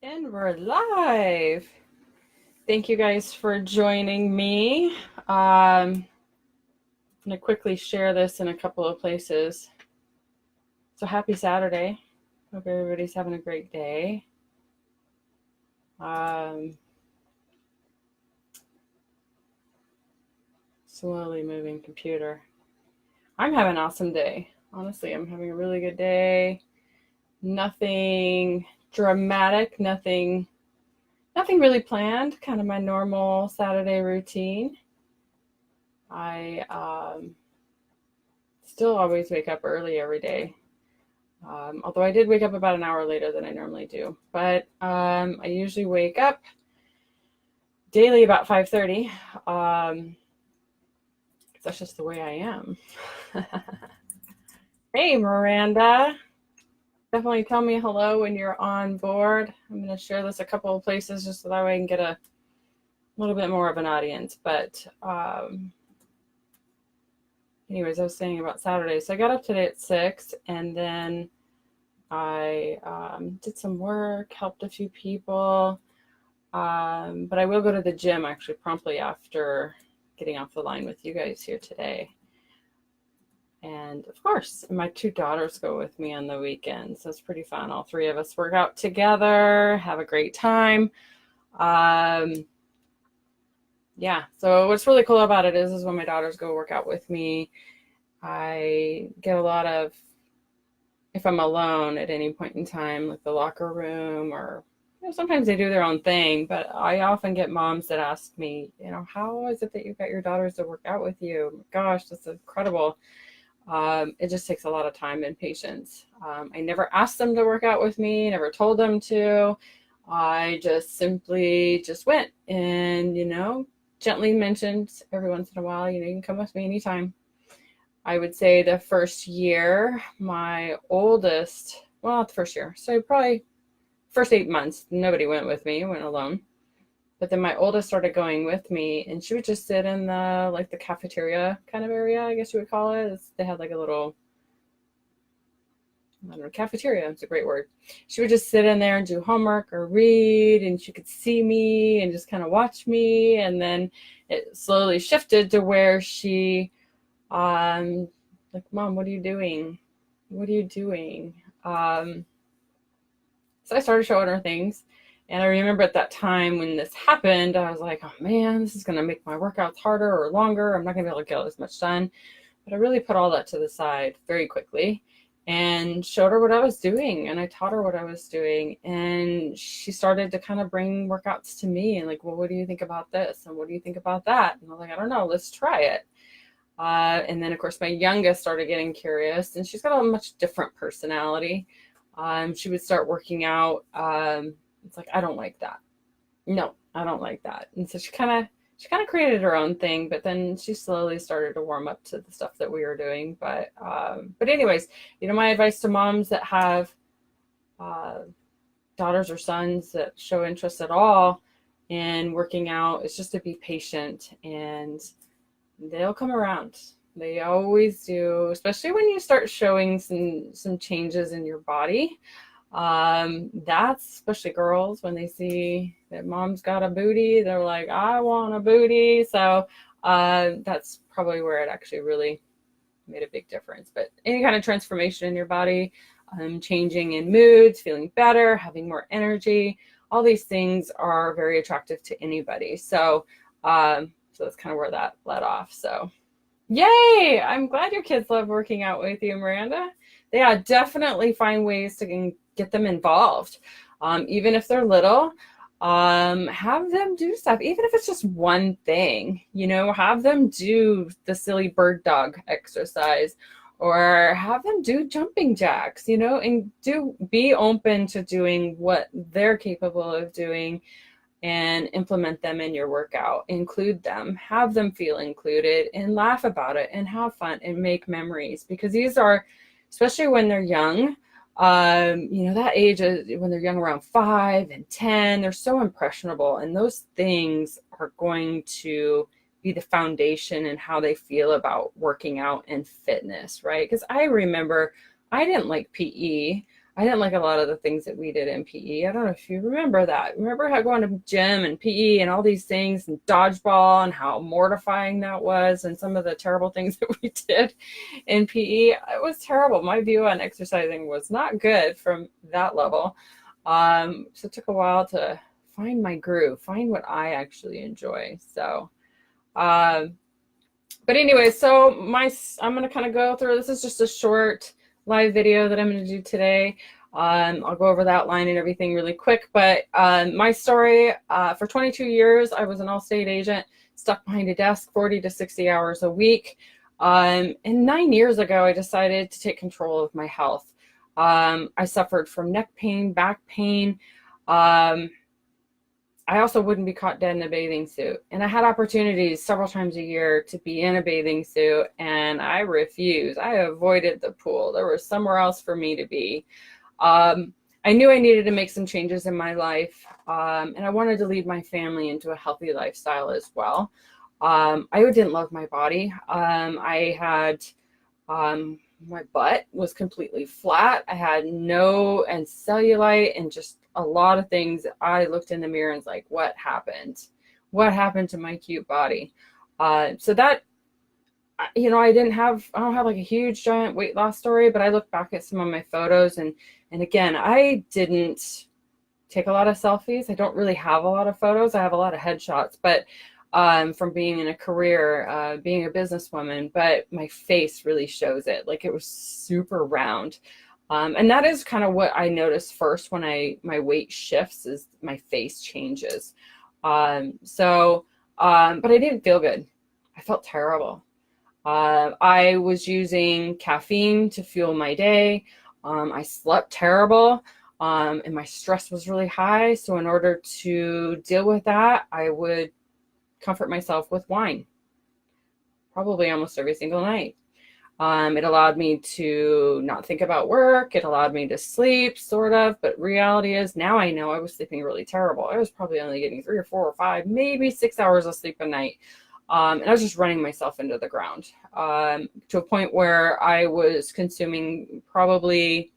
And we're live. Thank you guys for joining me. I'm going to quickly share this in a couple of places. So happy Saturday. Hope everybody's having a great day. Slowly moving computer. I'm having an awesome day. Honestly, I'm having a really good day. Nothing dramatic, nothing really planned, kind of my normal Saturday routine. I still always wake up early every day, although I did wake up about an hour later than I normally do. But I usually wake up daily about 5:30. That's just the way I am. Hey, Miranda. Definitely tell me hello when you're on board. I'm going to share this a couple of places just so that way I can get a little bit more of an audience. But anyways, I was saying about Saturday. So I got up today at 6, and then I did some work, helped a few people. But I will go to the gym actually promptly after getting off the line with you guys here today. And of course, my 2 daughters go with me on the weekends. So it's pretty fun. All 3 of us work out together, have a great time. Yeah, so what's really cool about it is when my daughters go work out with me, I get a lot of, if I'm alone at any point in time, like the locker room, or sometimes they do their own thing, but I often get moms that ask me, how is it that you got your daughters to work out with you? Gosh, that's incredible. It just takes a lot of time and patience. I never asked them to work out with me, never told them to. I just simply went and, gently mentioned every once in a while, you can come with me anytime. I would say the first year, my oldest, well, not the first year, so probably first 8 months, nobody went with me, went alone. But then my oldest started going with me, and she would just sit in the cafeteria kind of area, I guess you would call it. They had like a little, I don't know, cafeteria, it's a great word. She would just sit in there and do homework or read, and she could see me and just kind of watch me. And then it slowly shifted to where she, like, Mom, what are you doing? What are you doing? So I started showing her things. And I remember at that time when this happened, I was like, oh man, this is going to make my workouts harder or longer. I'm not going to be able to get as much done. But I really put all that to the side very quickly and showed her what I was doing. And I taught her what I was doing. And she started to kind of bring workouts to me and like, well, what do you think about this? And what do you think about that? And I was like, I don't know, let's try it. And then, of course, my youngest started getting curious, and she's got a much different personality. She would start working out. It's like, I don't like that. No, I don't like that. And so she kind of created her own thing, but then she slowly started to warm up to the stuff that we were doing. But anyways, my advice to moms that have daughters or sons that show interest at all in working out is just to be patient, and they'll come around. They always do, especially when you start showing some changes in your body. That's especially girls, when they see that mom's got a booty, they're like, I want a booty. So that's probably where it actually really made a big difference. But any kind of transformation in your body, changing in moods, feeling better, having more energy, all these things are very attractive to anybody. So that's kind of where that led off. So yay! I'm glad your kids love working out with you, Miranda. Yeah, definitely find ways to get them involved. Even if they're little, have them do stuff. Even if it's just one thing, have them do the silly bird dog exercise, or have them do jumping jacks, and be open to doing what they're capable of doing and implement them in your workout. Include them, have them feel included, and laugh about it and have fun and make memories, because these are, especially when they're young, that age when they're young, around 5 and 10, they're so impressionable, and those things are going to be the foundation in how they feel about working out and fitness, right? Because I remember I didn't like PE. I didn't like a lot of the things that we did in PE. I don't know if you remember that. Remember how going to gym and PE and all these things and dodgeball and how mortifying that was, and some of the terrible things that we did in PE. It was terrible. My view on exercising was not good from that level. So it took a while to find my groove, find what I actually enjoy. So, but anyway, so I'm going to kind of go through, this is just a short live video that I'm going to do today. I'll go over the outline and everything really quick, but my story, for 22 years, I was an Allstate agent, stuck behind a desk 40 to 60 hours a week. And 9 years ago, I decided to take control of my health. I suffered from neck pain, back pain. I also wouldn't be caught dead in a bathing suit. And I had opportunities several times a year to be in a bathing suit, and I refused. I avoided the pool. There was somewhere else for me to be. I knew I needed to make some changes in my life, and I wanted to lead my family into a healthy lifestyle as well. I didn't love my body. I had my butt was completely flat. I had and cellulite and just a lot of things. I looked in the mirror and was like, what happened? What happened to my cute body? So that, I don't have like a huge giant weight loss story, but I look back at some of my photos and again, I didn't take a lot of selfies. I don't really have a lot of photos. I have a lot of headshots, but from being in a career, being a businesswoman, but my face really shows it. Like, it was super round. And that is kind of what I noticed first when my weight shifts, is my face changes. But I didn't feel good. I felt terrible. I was using caffeine to fuel my day. I slept terrible. And my stress was really high. So in order to deal with that, I would comfort myself with wine, probably almost every single night. It allowed me to not think about work. It allowed me to sleep, sort of. But reality is, now I know I was sleeping really terrible. I was probably only getting 3 or 4 or 5, maybe 6 hours of sleep a night. And I was just running myself into the ground, to a point where I was consuming probably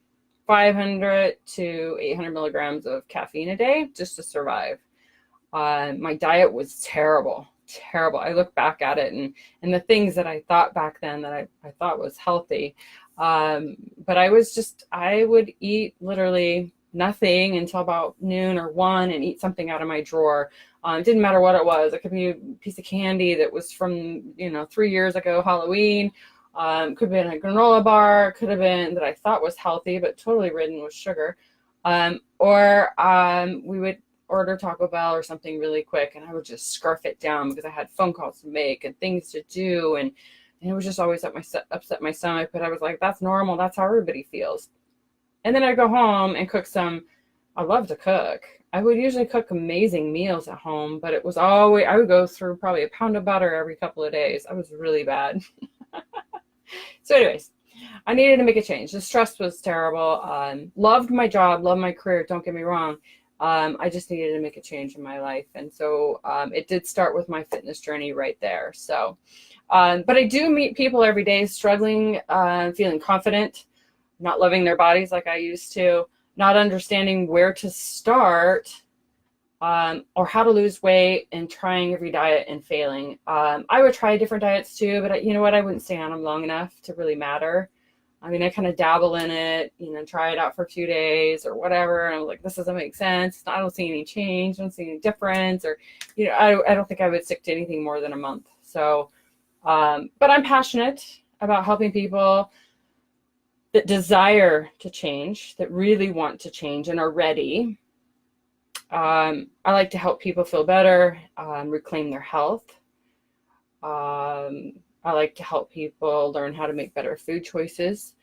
500 to 800 milligrams of caffeine a day just to survive. My diet was terrible. I look back at it and the things that I thought back then that I thought was healthy. But I would eat literally nothing until about noon or 1 and eat something out of my drawer. It didn't matter what it was. It could be a piece of candy that was from, 3 years ago, Halloween. Could have been a granola bar. Could have been that I thought was healthy, but totally ridden with sugar. Or we would order Taco Bell or something really quick, and I would just scarf it down because I had phone calls to make and things to do, and it was just always upset my stomach. But I was like, that's normal. That's how everybody feels. And then I'd go home and cook I love to cook. I would usually cook amazing meals at home, but I would go through probably a pound of butter every couple of days. I was really bad. So anyways, I needed to make a change. The stress was terrible. Loved my job, loved my career. Don't get me wrong. I just needed to make a change in my life. And so it did start with my fitness journey right there. So, but I do meet people every day struggling, feeling confident, not loving their bodies like I used to, not understanding where to start, or how to lose weight, and trying every diet and failing. I would try different diets too, but you know what? I wouldn't stay on them long enough to really matter. I mean, I kind of dabble in it, try it out for 2 days or whatever. And I was like, this doesn't make sense. I don't see any change. I don't see any difference. Or, I don't think I would stick to anything more than a month. So, but I'm passionate about helping people that desire to change, that really want to change and are ready. I like to help people feel better, reclaim their health. I like to help people learn how to make better food choices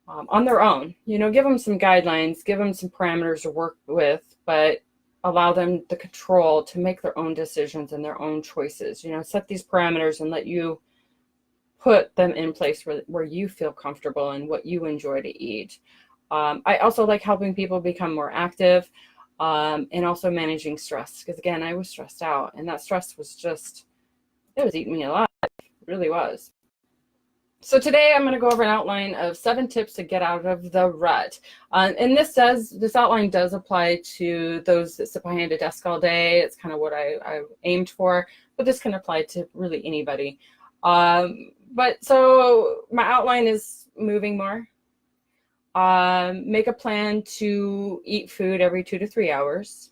on their own. Give them some guidelines, give them some parameters to work with, but allow them the control to make their own decisions and their own choices. Set these parameters and let you put them in place where you feel comfortable and what you enjoy to eat. I also like helping people become more active, and also managing stress. Because again, I was stressed out, and that stress was it was eating me alive. It really was. So today I'm going to go over an outline of 7 tips to get out of the rut. And this outline does apply to those that sit behind a desk all day. It's kind of what I aimed for, but this can apply to really anybody. So my outline is moving more. Make a plan to eat food every 2 to 3 hours.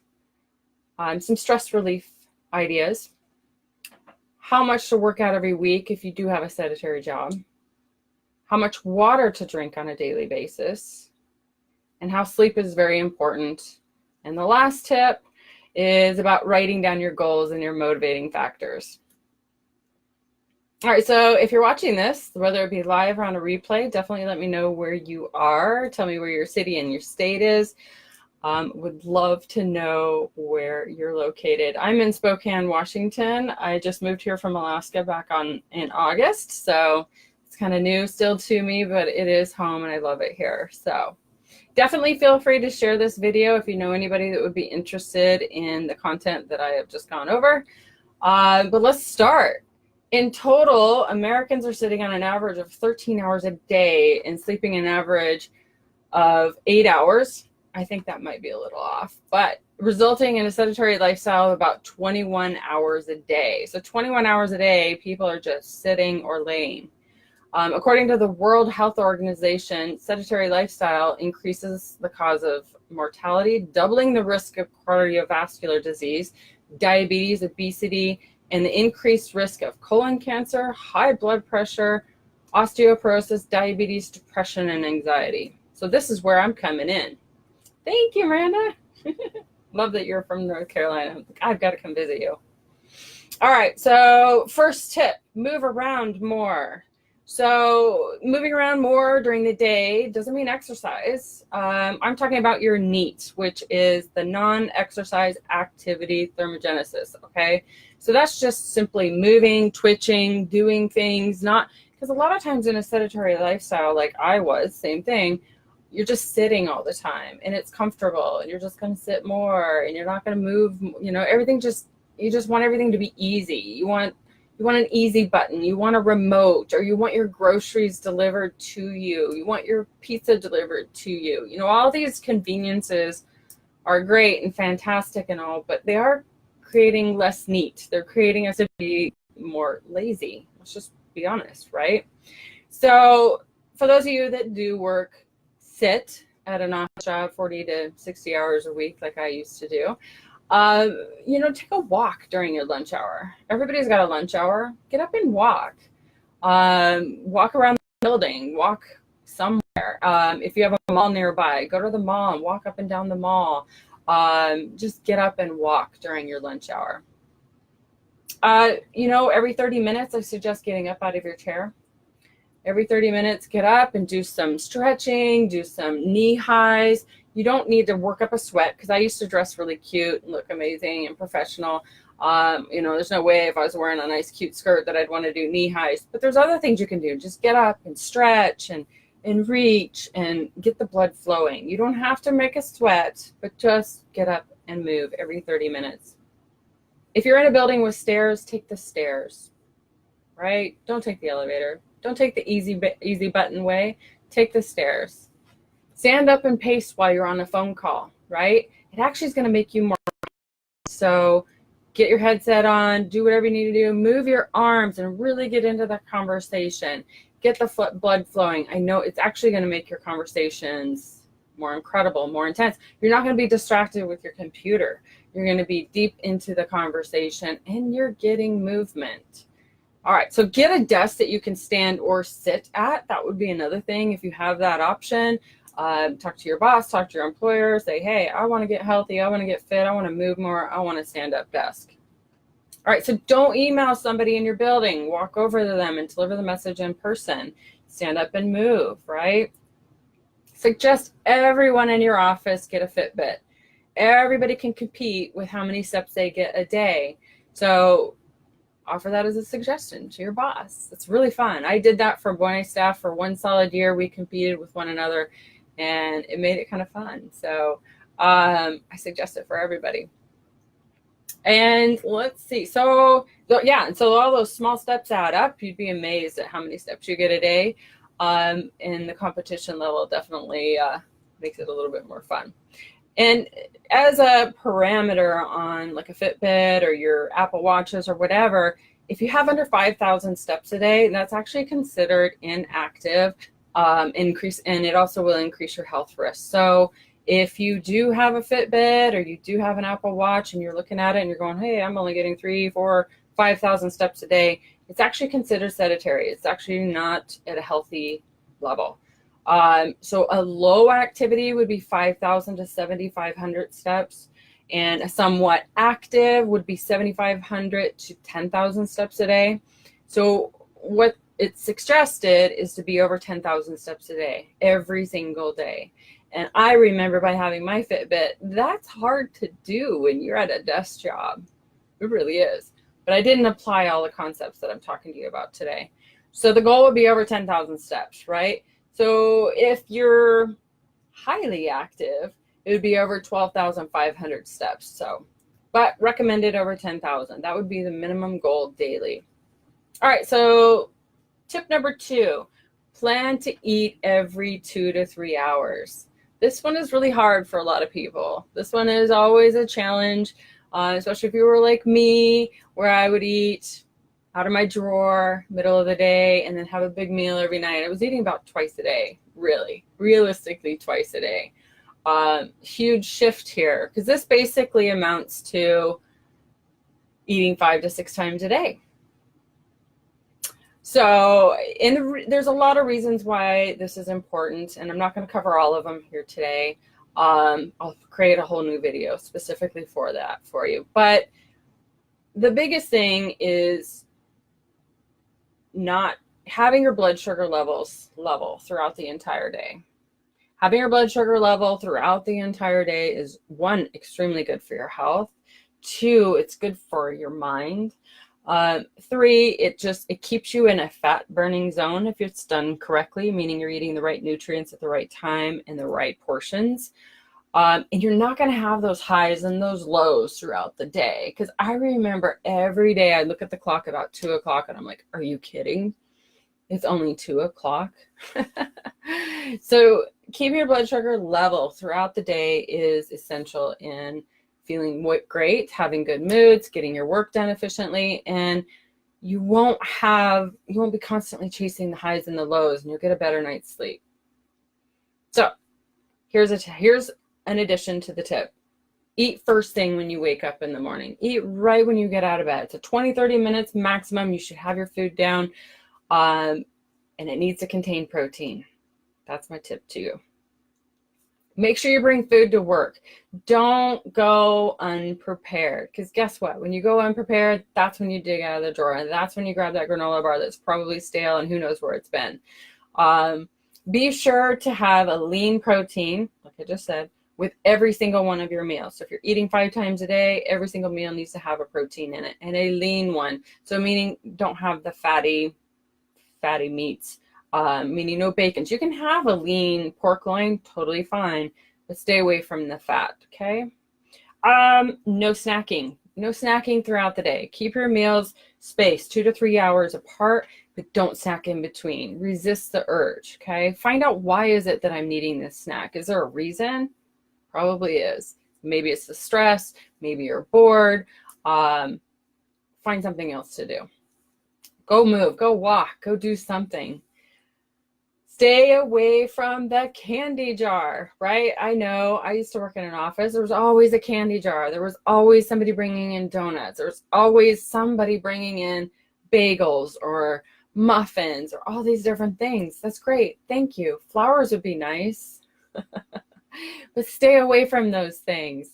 Some stress relief ideas. How much to work out every week if you do have a sedentary job. How much water to drink on a daily basis, and how sleep is very important. And the last tip is about writing down your goals and your motivating factors. All right, so if you're watching this, whether it be live or on a replay, definitely let me know where you are. Tell me where your city and your state is. Would love to know where you're located. I'm in Spokane, Washington. I just moved here from Alaska back in August, so it's kind of new still to me, but it is home and I love it here. So definitely feel free to share this video if you know anybody that would be interested in the content that I have just gone over. But let's start. In total, Americans are sitting on an average of 13 hours a day and sleeping an average of 8 hours. I think that might be a little off, but resulting in a sedentary lifestyle of about 21 hours a day. So 21 hours a day, people are just sitting or laying. According to the World Health Organization, sedentary lifestyle increases the cause of mortality, doubling the risk of cardiovascular disease, diabetes, obesity, and the increased risk of colon cancer, high blood pressure, osteoporosis, diabetes, depression, and anxiety. So this is where I'm coming in. Thank you, Miranda. Love that you're from North Carolina. I've got to come visit you. All right, so first tip, move around more. So moving around more during the day doesn't mean exercise. I'm talking about your NEAT, which is the non-exercise activity thermogenesis, okay? So that's just simply moving, twitching, doing things, not, because a lot of times in a sedentary lifestyle, like I was, same thing, you're just sitting all the time and it's comfortable and you're just going to sit more and you're not going to move, you know, you just want everything to be easy. You want an easy button, you want a remote, or you want your groceries delivered to you, you want your pizza delivered to you. You know, all these conveniences are great and fantastic and all, but they are creating less NEAT. They're creating us to be more lazy. Let's just be honest, right? So for those of you that do work, sit at an office job 40 to 60 hours a week like I used to do, you know, take a walk during your lunch hour. Everybody's got a lunch hour. Get up and walk. Walk around the building. Walk somewhere. If you have a mall nearby, go to the mall and walk up and down the mall. Just get up and walk during your lunch hour. You know, every 30 minutes, I suggest getting up out of your chair. Every 30 minutes, get up and do some stretching, do some knee highs. You don't need to work up a sweat, because I used to dress really cute and look amazing and professional. You know, there's no way if I was wearing a nice cute skirt that I'd want to do knee highs, but there's other things you can do. Just get up and stretch and reach and get the blood flowing. You don't have to make a sweat, but just get up and move every 30 minutes. If you're in a building with stairs, take the stairs, right? Don't take the elevator. Don't take the easy button way. Take the stairs. Stand up and pace while you're on a phone call, right? It actually is going to make you more. So get your headset on, do whatever you need to do, move your arms and really get into the conversation. Get the blood flowing. I know it's actually going to make your conversations more incredible, more intense. You're not going to be distracted with your computer. You're going to be deep into the conversation and you're getting movement. All right, so get a desk that you can stand or sit at. That would be another thing if you have that option. Talk to your boss, talk to your employer, say, hey, I want to get healthy, I want to get fit, I want to move more, I want a stand-up desk. All right, so don't email somebody in your building. Walk over to them and deliver the message in person. Stand up and move, right? Suggest everyone in your office get a Fitbit. Everybody can compete with how many steps they get a day. So offer that as a suggestion to your boss. It's really fun. I did that for my staff for one solid year. We competed with one another and it made it kind of fun. So I suggest it for everybody. And let's see. So yeah, and so all those small steps add up. You'd be amazed at how many steps you get a day. And the competition level definitely makes it a little bit more fun. And as a parameter on like a Fitbit or your Apple Watches or whatever, if you have under 5,000 steps a day, that's actually considered inactive. Increase, and it also will increase your health risk. So if you do have a Fitbit or you do have an Apple Watch and you're looking at it and you're going, hey, I'm only getting 3, 4, 5,000 steps a day, it's actually considered sedentary. It's actually not at a healthy level. So a low activity would be 5,000 to 7,500 steps, and a somewhat active would be 7,500 to 10,000 steps a day. So what it's suggested is to be over 10,000 steps a day, every single day. And I remember by having my Fitbit, that's hard to do when you're at a desk job. It really is. But I didn't apply all the concepts that I'm talking to you about today. So the goal would be over 10,000 steps, right? So if you're highly active, it would be over 12,500 steps. So, but recommended over 10,000. That would be the minimum goal daily. All right, so tip number 2, plan to eat every 2 to 3 hours. This one is really hard for a lot of people. This one is always a challenge, especially if you were like me, where I would eat out of my drawer, middle of the day, and then have a big meal every night. I was eating about twice a day, really, realistically twice a day. Huge shift here, because this basically amounts to eating 5 to 6 times a day. So, there's a lot of reasons why this is important, and I'm not going to cover all of them here today. I'll create a whole new video specifically for that for you. But the biggest thing is not having your blood sugar levels level throughout the entire day. Having your blood sugar level throughout the entire day is 1, extremely good for your health. 2, it's good for your mind. 3, it keeps you in a fat burning zone if it's done correctly, meaning you're eating the right nutrients at the right time and the right portions. And you're not going to have those highs and those lows throughout the day. Because I remember every day I look at the clock about 2 o'clock and I'm like, are you kidding? It's only 2 o'clock. So keeping your blood sugar level throughout the day is essential in feeling great, having good moods, getting your work done efficiently, and you won't be constantly chasing the highs and the lows, and you'll get a better night's sleep. So here's an addition to the tip. Eat first thing when you wake up in the morning. Eat right when you get out of bed. It's a 20-30 minutes maximum. You should have your food down, and it needs to contain protein. That's my tip to you. Make sure you bring food to work. Don't go unprepared, because guess what? When you go unprepared, that's when you dig out of the drawer, and that's when you grab that granola bar that's probably stale and who knows where it's been. Be sure to have a lean protein, like I just said, with every single one of your meals. So if you're eating 5 times a day, every single meal needs to have a protein in it, and a lean one. So meaning don't have the fatty meats. Meaning no bacon. You can have a lean pork loin, totally fine, but stay away from the fat, okay? No snacking. No snacking throughout the day. Keep your meals spaced 2 to 3 hours apart, but don't snack in between. Resist the urge, okay? Find out, why is it that I'm needing this snack? Is there a reason? Probably is. Maybe it's the stress. Maybe you're bored. Find something else to do. Go move. Go walk. Go do something. Stay away from the candy jar, right? I know, I used to work in an office. There was always a candy jar. There was always somebody bringing in donuts. There was always somebody bringing in bagels or muffins or all these different things. That's great. Thank you. Flowers would be nice, but stay away from those things.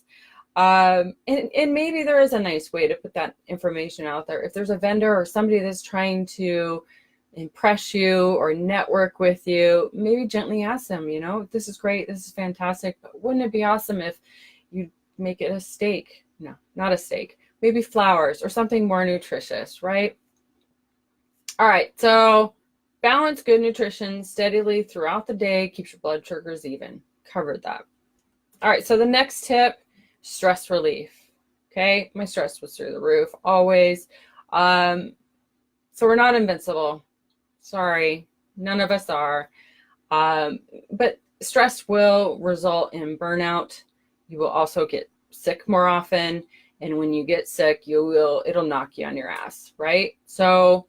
And maybe there is a nice way to put that information out there. If there's a vendor or somebody that's trying to impress you or network with you, maybe gently ask them, this is great, this is fantastic, but wouldn't it be awesome if you make it a steak? No, not a steak, maybe flowers or something more nutritious, right? All right, so balance good nutrition steadily throughout the day keeps your blood sugars even. Covered that. All right, so the next tip, stress relief. Okay, my stress was through the roof, always. So we're not invincible. Sorry, none of us are. But stress will result in burnout. You will also get sick more often. And when you get sick, it'll knock you on your ass, right? So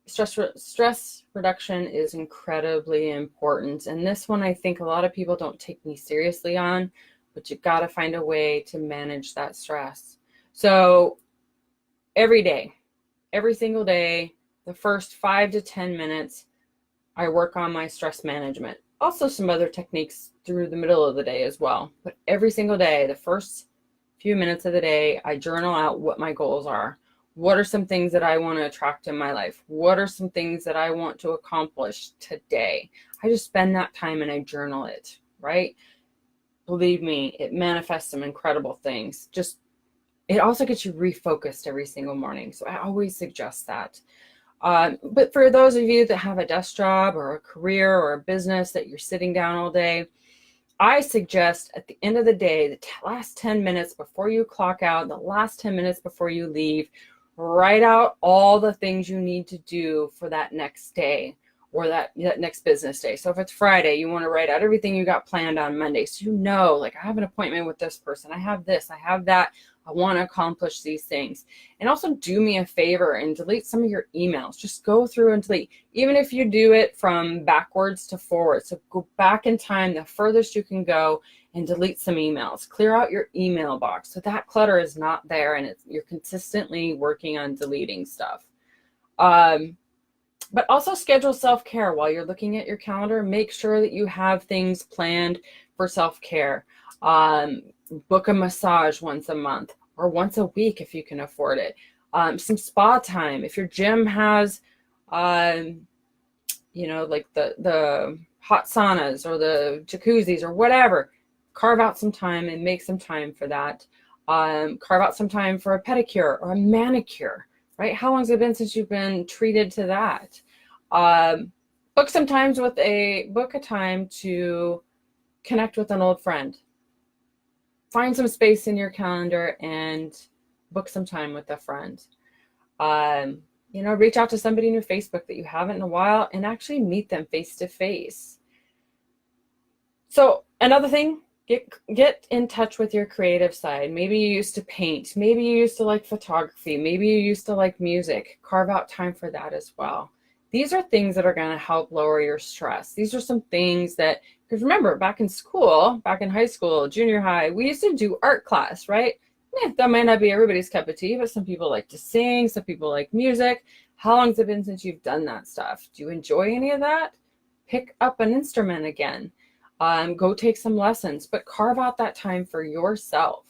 stress reduction is incredibly important. And this one, I think a lot of people don't take me seriously on, but you got to find a way to manage that stress. So every day, every single day, the first 5 to 10 minutes, I work on my stress management. Also some other techniques through the middle of the day as well. But every single day, the first few minutes of the day, I journal out what my goals are. What are some things that I want to attract in my life? What are some things that I want to accomplish today? I just spend that time and I journal it, right? Believe me, it manifests some incredible things. It also gets you refocused every single morning. So I always suggest that. But for those of you that have a desk job or a career or a business that you're sitting down all day, I suggest at the end of the day, the last 10 minutes before you clock out, the last 10 minutes before you leave, write out all the things you need to do for that next day or that next business day. So if it's Friday, you want to write out everything you got planned on Monday. So you know, like, I have an appointment with this person. I have this, I have that. I want to accomplish these things. And also do me a favor and delete some of your emails. Just go through and delete. Even if you do it from backwards to forward. So go back in time the furthest you can go and delete some emails. Clear out your email box so that clutter is not there and you're consistently working on deleting stuff. But also schedule self-care while you're looking at your calendar. Make sure that you have things planned for self-care. Book a massage once a month or once a week if you can afford it. Some spa time. If your gym has, like the hot saunas or the jacuzzis or whatever, carve out some time and make some time for that. Carve out some time for a pedicure or a manicure, right? How long has it been since you've been treated to that? Book a time to connect with an old friend. Find some space in your calendar and book some time with a friend. Reach out to somebody in your Facebook that you haven't in a while and actually meet them face to face. So another thing, get in touch with your creative side. Maybe you used to paint. Maybe you used to like photography. Maybe you used to like music. Carve out time for that as well. These are things that are going to help lower your stress. These are some things that, because remember, back in high school, junior high, we used to do art class, right? That might not be everybody's cup of tea, but some people like to sing, some people like music. How long has it been since you've done that stuff? Do you enjoy any of that? Pick up an instrument again. Go take some lessons, but carve out that time for yourself.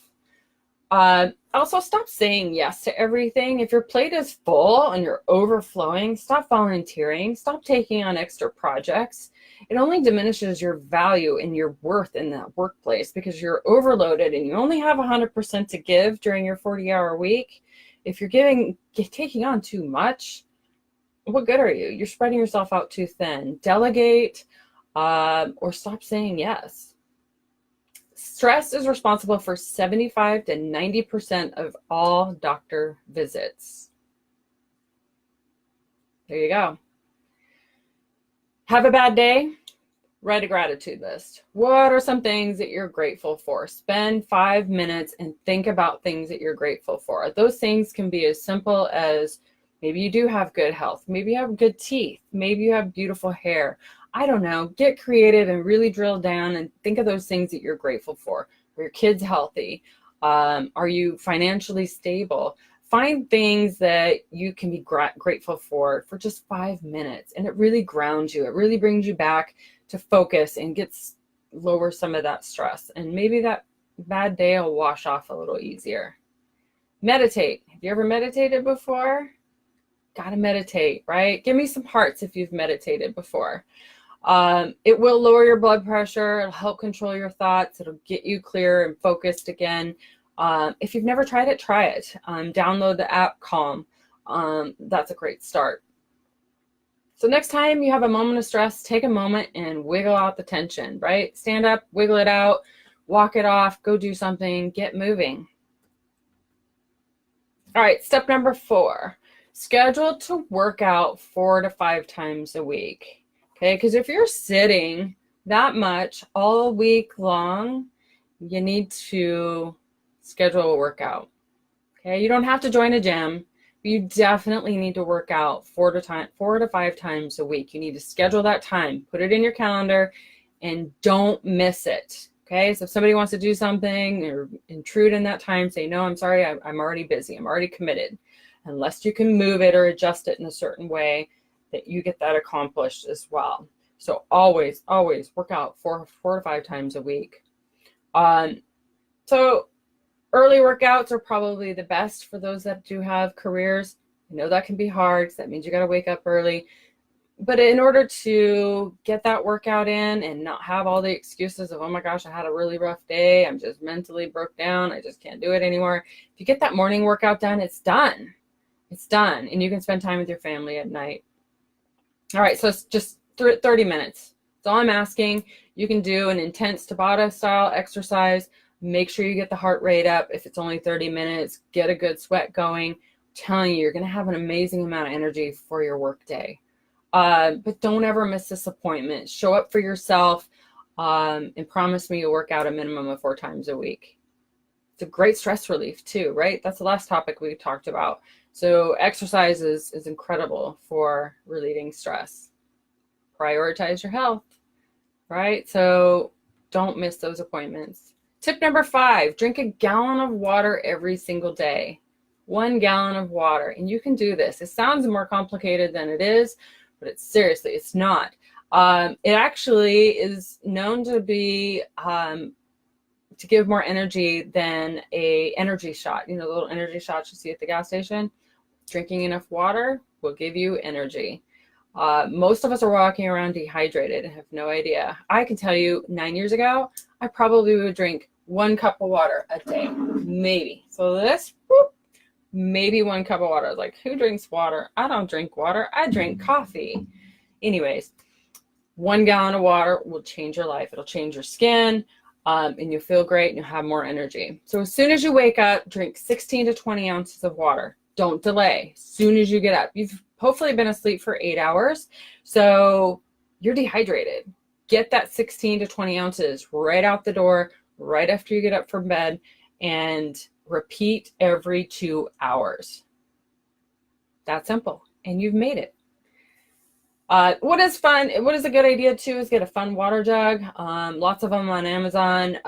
Also, stop saying yes to everything. If your plate is full and you're overflowing, stop volunteering. Stop taking on extra projects. It only diminishes your value and your worth in that workplace because you're overloaded and you only have 100% to give during your 40-hour week. If you're taking on too much, what good are you? You're spreading yourself out too thin. Delegate or stop saying yes. Stress is responsible for 75 to 90% of all doctor visits. There you go. Have a bad day? Write a gratitude list. What are some things that you're grateful for? Spend 5 minutes and think about things that you're grateful for. Those things can be as simple as maybe you do have good health. Maybe you have good teeth. Maybe you have beautiful hair. I don't know. Get creative and really drill down and think of those things that you're grateful for. Are your kids healthy? Are you financially stable? Find things that you can be grateful for just 5 minutes, and it really grounds you. It really brings you back to focus and lower some of that stress, and maybe that bad day will wash off a little easier. Meditate. Have you ever meditated before? Gotta meditate, right? Give me some hearts if you've meditated before. It will lower your blood pressure. It'll help control your thoughts. It'll get you clear and focused again. If you've never tried it, try it. Download the app Calm. That's a great start. So next time you have a moment of stress, take a moment and wiggle out the tension, right? Stand up, wiggle it out, walk it off, go do something, get moving. All right, step number 4, schedule to work out 4 to 5 times a week. Okay, because if you're sitting that much all week long, you need to schedule a workout. Okay, you don't have to join a gym, but you definitely need to work out 4 to 5 times a week. You need to schedule that time, put it in your calendar, and don't miss it. Okay, so if somebody wants to do something or intrude in that time, say, no, I'm sorry, I'm already busy, I'm already committed. Unless you can move it or adjust it in a certain way, that you get that accomplished as well. So always work out 4 to 5 times a week. So early workouts are probably the best for those that do have careers. I know that can be hard because that means you got to wake up early. But in order to get that workout in and not have all the excuses of, oh my gosh, I had a really rough day, I'm just mentally broke down, I just can't do it anymore. If you get that morning workout done, it's done. It's done. And you can spend time with your family at night. All right, so it's just 30 minutes. That's all I'm asking. You can do an intense Tabata style exercise. Make sure you get the heart rate up. If it's only 30 minutes, get a good sweat going. I'm telling you, you're going to have an amazing amount of energy for your work day. But don't ever miss this appointment. Show up for yourself, and promise me you'll work out a minimum of 4 times a week. It's a great stress relief too, right? That's the last topic we talked about. So exercise is incredible for relieving stress. Prioritize your health, right? So don't miss those appointments. Tip number 5, drink a gallon of water every single day. 1 gallon of water. And you can do this. It sounds more complicated than it is, but it's not. It actually is known to be to give more energy than a energy shot. You know, the little energy shots you see at the gas station. Drinking enough water will give you energy. Most of us are walking around dehydrated and have no idea. I can tell you 9 years ago, I probably would drink 1 cup of water a day, maybe. So this, maybe 1 cup of water. Like, who drinks water? I don't drink water. I drink coffee. Anyways, 1 gallon of water will change your life. It'll change your skin, and you'll feel great and you'll have more energy. So as soon as you wake up, drink 16 to 20 ounces of water. Don't delay. As soon as you get up, you've hopefully been asleep for 8 hours. So you're dehydrated. Get that 16 to 20 ounces right out the door, right after you get up from bed, and repeat every 2 hours. That simple. And you've made it. What is a good idea too is get a fun water jug. Lots of them on Amazon.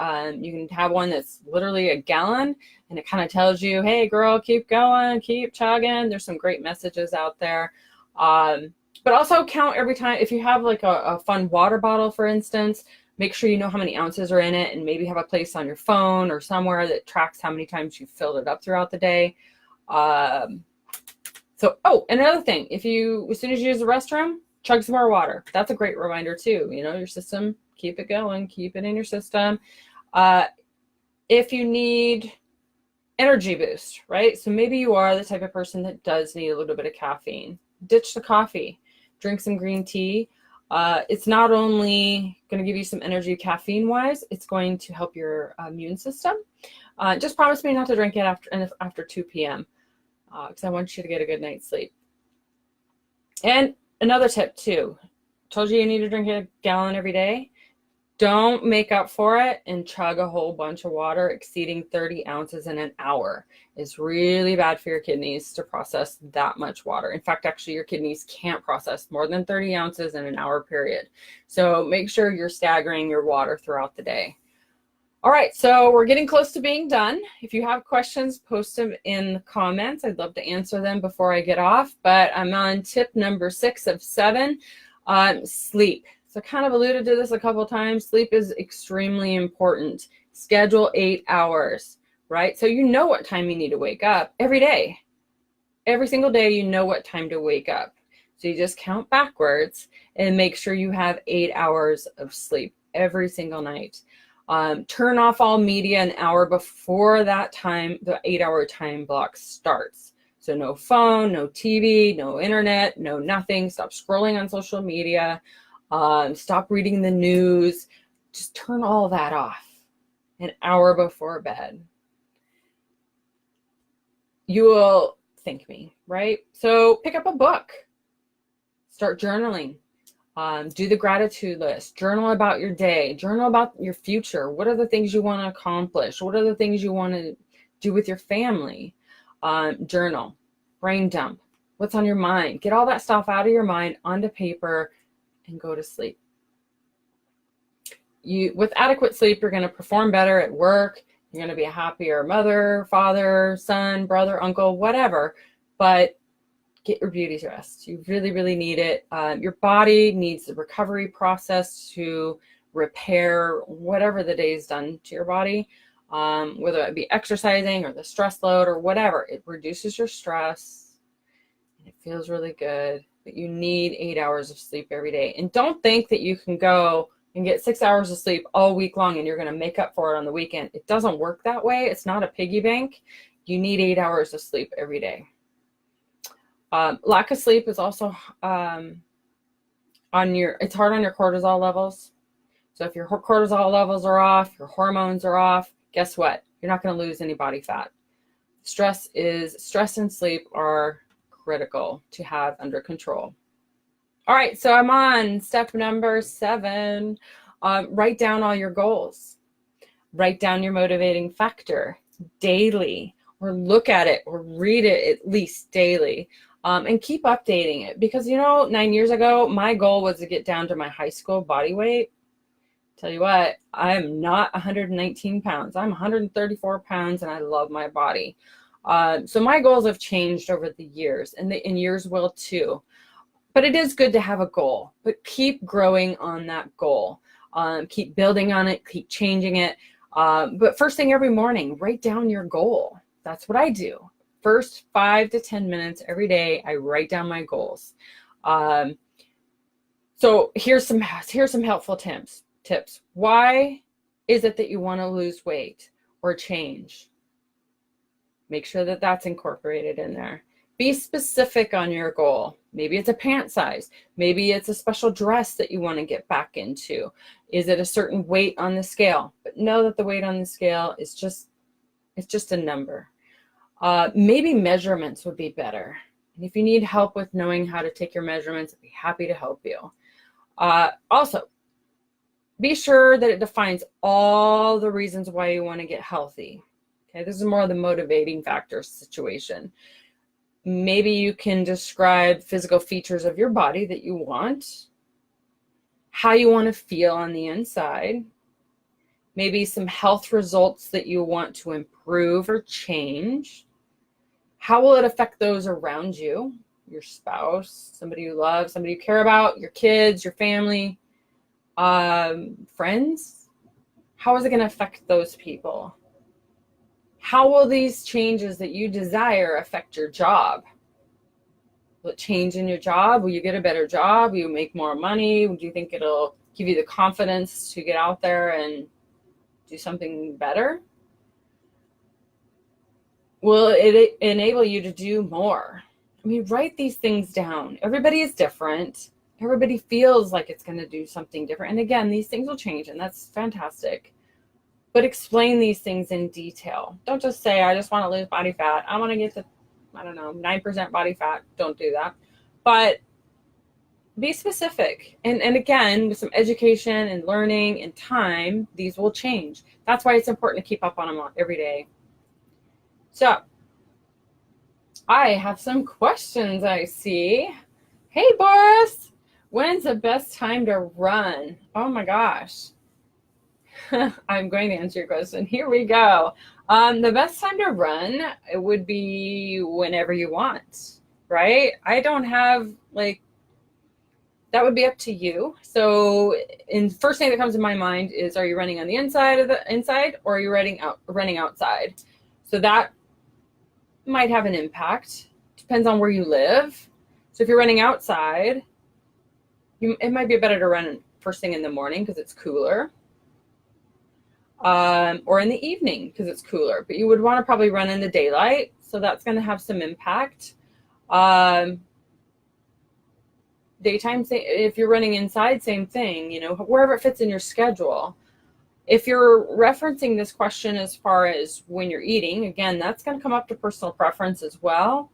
You can have one that's literally a gallon, and it kind of tells you, hey girl, keep going, keep chugging. There's some great messages out there. But also count every time. If you have like a fun water bottle, for instance, make sure you know how many ounces are in it, and maybe have a place on your phone or somewhere that tracks how many times you filled it up throughout the day. Another thing, as soon as you use the restroom, chug some more water. That's a great reminder too. You know, your system, keep it going, keep it in your system. If you need energy boost, right? So maybe you are the type of person that does need a little bit of caffeine. Ditch the coffee, drink some green tea. It's not only going to give you some energy caffeine wise, it's going to help your immune system. Just promise me not to drink it after 2 p.m. Because I want you to get a good night's sleep. And another tip too, told you need to drink a gallon every day. Don't make up for it and chug a whole bunch of water exceeding 30 ounces in an hour. It's really bad for your kidneys to process that much water. In fact, actually your kidneys can't process more than 30 ounces in an hour period. So make sure you're staggering your water throughout the day. All right, so we're getting close to being done. If you have questions, post them in the comments. I'd love to answer them before I get off, but I'm on tip number 6 of 7, sleep. So I kind of alluded to this a couple of times. Sleep is extremely important. Schedule 8 hours, right? So you know what time you need to wake up every day. Every single day, you know what time to wake up. So you just count backwards and make sure you have 8 hours of sleep every single night. Turn off all media an hour before that time, the 8-hour time block starts. So no phone, no TV, no internet, no nothing. Stop scrolling on social media. Stop reading the news. Just turn all that off an hour before bed. you will thank me, right? So pick up a book, start journaling, do the gratitude list, journal about your day, journal about your future. What are the things you want to accomplish? What are the things you want to do with your family? Journal, brain dump, what's on your mind. Get all that stuff out of your mind onto paper and go to sleep. With adequate sleep, you're going to perform better at work. You're going to be a happier mother, father, son, brother, uncle, whatever. But get your beauty's rest. You really, really need it. Your body needs the recovery process to repair whatever the day's done to your body, whether it be exercising or the stress load or whatever. It reduces your stress and it feels really good. But you need 8 hours of sleep every day. And don't think that you can go and get 6 hours of sleep all week long and you're going to make up for it on the weekend. It doesn't work that way. It's not a piggy bank. You need 8 hours of sleep every day. Lack of sleep is also it's hard on your cortisol levels. So if your cortisol levels are off, your hormones are off, guess what? You're not going to lose any body fat. Stress and sleep are critical to have under control. All right, so I'm on step number 7. Write down all your goals. Write down your motivating factor daily, or look at it or read it at least daily, and keep updating it. Because, 9 years ago, my goal was to get down to my high school body weight. Tell you what, I'm not 119 pounds. I'm 134 pounds, and I love my body. So my goals have changed over the years, and yours will too. But it is good to have a goal, but keep growing on that goal. Keep building on it, keep changing it. But first thing every morning, write down your goal. That's what I do. First 5 to 10 minutes every day, I write down my goals. So here's some helpful tips. Why is it that you want to lose weight or change? Make sure that that's incorporated in there. Be specific on your goal. Maybe it's a pant size. Maybe it's a special dress that you want to get back into. Is it a certain weight on the scale? But know that the weight on the scale is just a number. Maybe measurements would be better. And if you need help with knowing how to take your measurements, I'd be happy to help you. Also, be sure that it defines all the reasons why you want to get healthy. Okay, this is more of the motivating factor situation. Maybe you can describe physical features of your body that you want, how you want to feel on the inside, maybe some health results that you want to improve or change. How will it affect those around you, your spouse, somebody you love, somebody you care about, your kids, your family, friends? How is it going to affect those people? How will these changes that you desire affect your job? Will it change in your job? Will you get a better job? Will you make more money? Do you think it'll give you the confidence to get out there and do something better? Will it enable you to do more? I mean, write these things down. Everybody is different. Everybody feels like it's going to do something different. And again, these things will change, and that's fantastic. But explain these things in detail. Don't just say, I just want to lose body fat. I want to get to, 9% body fat. Don't do that. But be specific. And again, with some education and learning and time, these will change. That's why it's important to keep up on them every day. So, I have some questions I see. Hey, Boris, when's the best time to run? Oh my gosh. I'm going to answer your question. Here we go. The best time to run, it would be whenever you want, right? I don't have that would be up to you. So, first thing that comes to my mind is, are you running on the inside or are you running outside? So that might have an impact. Depends on where you live. So if you're running outside, it might be better to run first thing in the morning because it's cooler. Or in the evening because it's cooler, but you would want to probably run in the daylight, so that's going to have some impact. Daytime, if you're running inside, same thing, wherever it fits in your schedule. If you're referencing this question as far as when you're eating, again, that's going to come up to personal preference as well.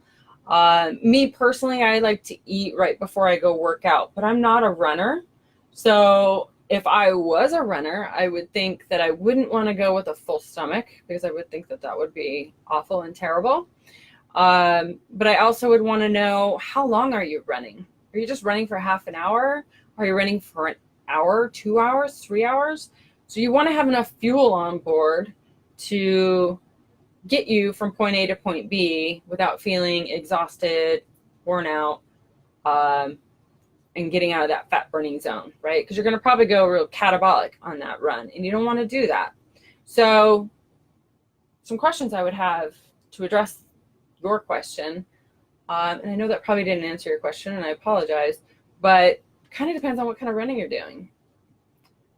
Me personally, I like to eat right before I go work out, but I'm not a runner. So if I was a runner, I would think that I wouldn't want to go with a full stomach, because I would think that that would be awful and terrible. But I also would want to know, how long are you running? Are you just running for half an hour? Are you running for an hour, 2 hours, 3 hours? So you want to have enough fuel on board to get you from point A to point B without feeling exhausted, worn out, and getting out of that fat burning zone, right? Because you're going to probably go real catabolic on that run, and you don't want to do that. So some questions I would have to address your question, and I know that probably didn't answer your question, and I apologize, but kind of depends on what kind of running you're doing.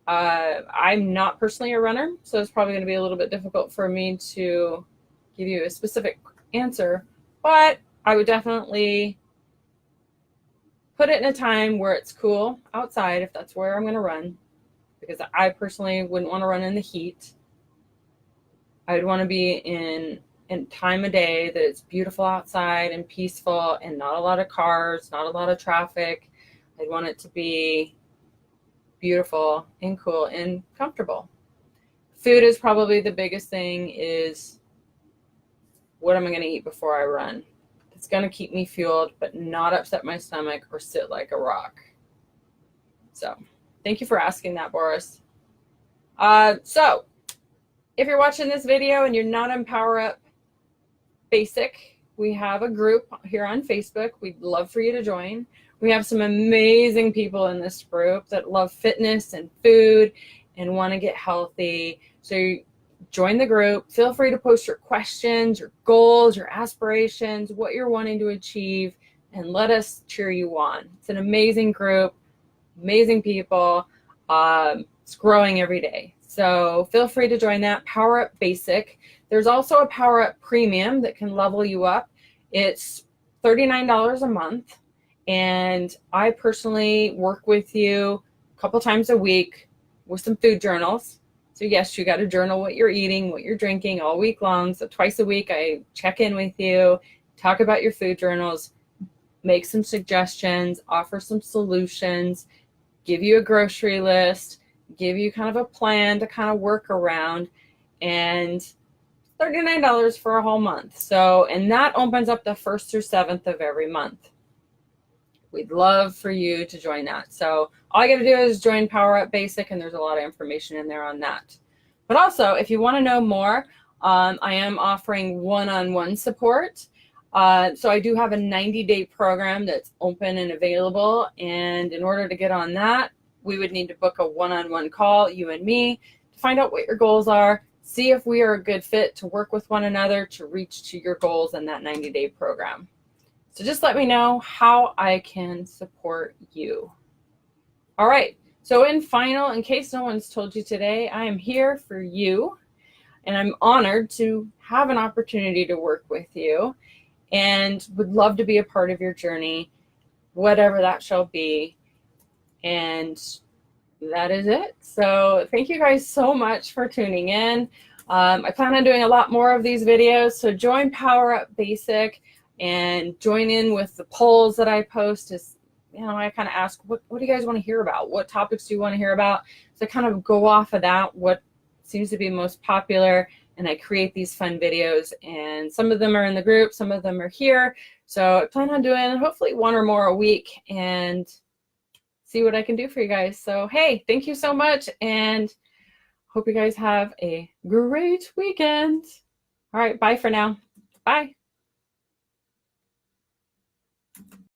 I'm not personally a runner, so it's probably going to be a little bit difficult for me to give you a specific answer, but I would definitely put it in a time where it's cool outside, if that's where I'm going to run, because I personally wouldn't want to run in the heat. I would want to be in time of day that it's beautiful outside and peaceful and not a lot of cars, not a lot of traffic. I'd want it to be beautiful and cool and comfortable. Food is probably the biggest thing. Is what am I going to eat before I run? It's going to keep me fueled, but not upset my stomach or sit like a rock. So thank you for asking that, Boris. So if you're watching this video and you're not in Power Up Basic, we have a group here on Facebook. We'd love for you to join. We have some amazing people in this group that love fitness and food and want to get healthy. So join the group. Feel free to post your questions, your goals, your aspirations, what you're wanting to achieve, and let us cheer you on. It's an amazing group, amazing people. It's growing every day. So feel free to join that. Power Up Basic. There's also a Power Up Premium that can level you up. It's $39 a month. And I personally work with you a couple times a week with some food journals. So yes, you got to journal what you're eating, what you're drinking all week long. So twice a week, I check in with you, talk about your food journals, make some suggestions, offer some solutions, give you a grocery list, give you kind of a plan to kind of work around, and $39 for a whole month. So, and that opens up the 1st through 7th of every month. We'd love for you to join that. So all you got to do is join Power Up Basic, and there's a lot of information in there on that. But also, if you want to know more, I am offering one-on-one support. So I do have a 90-day program that's open and available. And in order to get on that, we would need to book a one-on-one call, you and me, to find out what your goals are, see if we are a good fit to work with one another to reach to your goals in that 90-day program. So just let me know how I can support you. All right. So in case no one's told you today, I am here for you, and I'm honored to have an opportunity to work with you, and would love to be a part of your journey, whatever that shall be. And that is it. So thank you guys so much for tuning in. I plan on doing a lot more of these videos. So join Power Up Basic and join in with the polls that I post. Is, I kind of ask, what do you guys want to hear about? What topics do you want to hear about? So I kind of go off of that, what seems to be most popular, and I create these fun videos. And some of them are in the group, some of them are here. So I plan on doing hopefully one or more a week and see what I can do for you guys. So hey, thank you so much, and hope you guys have a great weekend. All right, bye for now. Bye.